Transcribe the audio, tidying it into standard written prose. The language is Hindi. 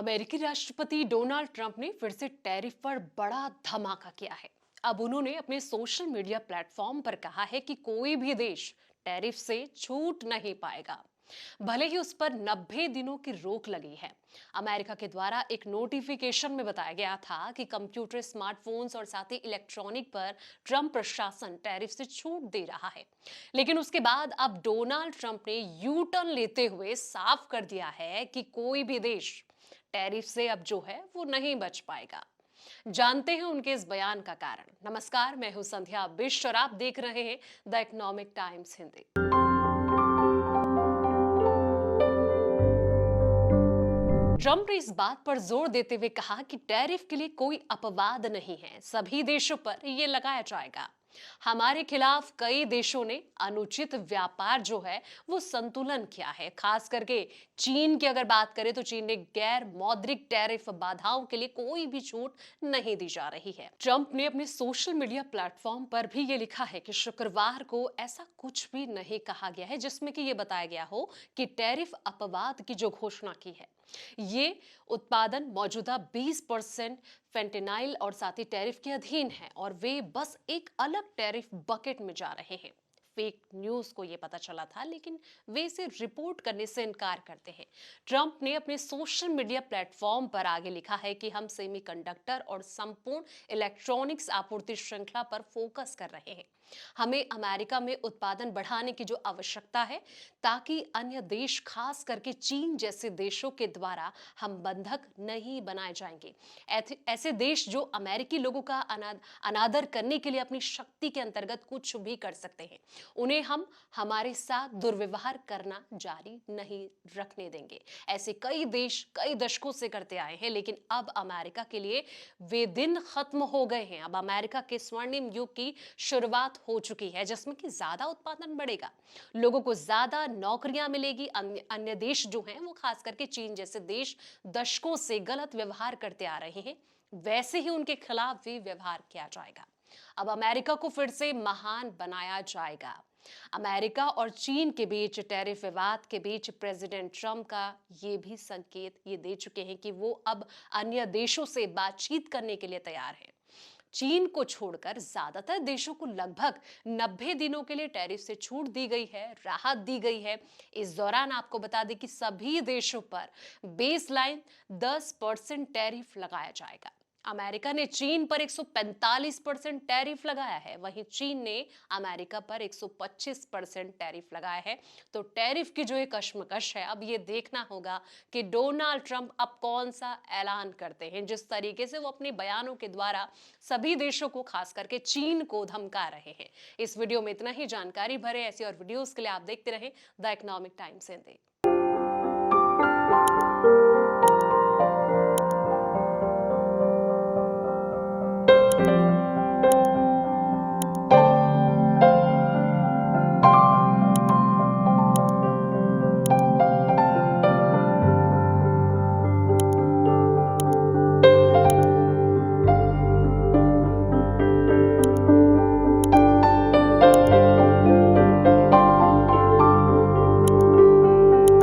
अमेरिकी राष्ट्रपति डोनाल्ड ट्रंप ने फिर से टैरिफ पर बड़ा धमाका किया है। अब उन्होंने अपने सोशल मीडिया प्लेटफॉर्म पर कहा है कि कोई भी देश टैरिफ से छूट नहीं पाएगा, भले ही उस पर 90 दिनों की रोक लगी है। अमेरिका के द्वारा एक नोटिफिकेशन में बताया गया था कि कंप्यूटर, स्मार्टफोन्स और साथ ही इलेक्ट्रॉनिक पर ट्रंप प्रशासन टैरिफ से छूट दे रहा है। लेकिन उसके बाद अब डोनाल्ड ट्रंप ने यू टर्न लेते हुए साफ कर दिया है कि कोई भी देश टैरिफ से अब जो है वो नहीं बच पाएगा। जानते हैं उनके इस बयान का कारण। नमस्कार, मैं हूं संध्या बिष्ट और आप देख रहे हैं the economic times Hindi. Trump ने इस बात पर जोर देते हुए कहा कि टैरिफ के लिए कोई अपवाद नहीं है, सभी देशों पर यह लगाया जाएगा। हमारे खिलाफ कई देशों ने अनुचित व्यापार जो है वो संतुलन किया है। खास करके चीन की अगर बात करें तो चीन ने गैर मौद्रिक टैरिफ बाधाओं के लिए कोई भी छूट नहीं दी जा रही है। ट्रंप ने अपने सोशल मीडिया प्लेटफॉर्म पर भी ये लिखा है कि शुक्रवार को ऐसा कुछ भी नहीं कहा गया है जिसमें कि ये बताया गया हो कि टैरिफ अपवाद की जो घोषणा की है, ये उत्पादन मौजूदा 20% फेंटेनाइल और साथ ही टैरिफ के अधीन है और वे बस एक अलग टैरिफ बकेट में जा रहे हैं। फेक न्यूज को यह पता चला था, लेकिन वे इसे रिपोर्ट करने से इनकार करते हैं। ट्रंप ने अपने सोशल मीडिया प्लेटफॉर्म पर आगे लिखा है कि हम सेमीकंडक्टर और संपूर्ण इलेक्ट्रॉनिक्स आपूर्ति श्रृंखला पर फोकस कर रहे हैं। हमें अमेरिका में उत्पादन बढ़ाने की जो आवश्यकता है, ताकि अन्य देश, खास करके चीन जैसे देशों के द्वारा हम बंधक नहीं बनाए जाएंगे। ऐसे देश जो अमेरिकी लोगों का अनादर करने के लिए अपनी शक्ति के अंतर्गत कुछ भी कर सकते हैं, उन्हें हम हमारे साथ दुर्व्यवहार करना जारी नहीं रखने देंगे। ऐसे कई देश कई दशकों से करते आए हैं, लेकिन अब अमेरिका के लिए वे दिन खत्म हो गए हैं। अब अमेरिका के स्वर्णिम युग की शुरुआत हो चुकी है, जिसमें कि ज्यादा उत्पादन बढ़ेगा, लोगों को ज्यादा नौकरियां मिलेगी। अन्य देश जो हैं वो खास करके चीन जैसे देश दशकों से गलत व्यवहार करते आ रहे हैं, वैसे ही उनके खिलाफ भी व्यवहार किया जाएगा। अब अमेरिका को फिर से महान बनाया जाएगा। अमेरिका और चीन के बीच टैरिफ विवाद के बीच प्रेसिडेंट ट्रंप का ये भी संकेत ये दे चुके हैं कि वो अब अन्य देशों से बातचीत करने के लिए तैयार हैं। चीन को छोड़कर ज्यादातर देशों को लगभग 90 दिनों के लिए टैरिफ से छूट दी गई है, राहत दी गई है। इस दौरान आपको बता दें कि सभी देशों पर बेसलाइन 10% टैरिफ लगाया जाएगा। अमेरिका ने चीन पर 145% टैरिफ लगाया है, वहीं चीन ने अमेरिका पर 125% टैरिफ लगाया है। तो टैरिफ की जो ये कश्मकश है, अब ये देखना होगा कि डोनाल्ड ट्रंप अब कौन सा ऐलान करते हैं। जिस तरीके से वो अपने बयानों के द्वारा सभी देशों को, खास करके चीन को धमका रहे हैं। इस वीडियो में इतना ही। जानकारी भरे ऐसी और वीडियोस के लिए आप देखते रहें द इकोनॉमिक टाइम्स हिंदी।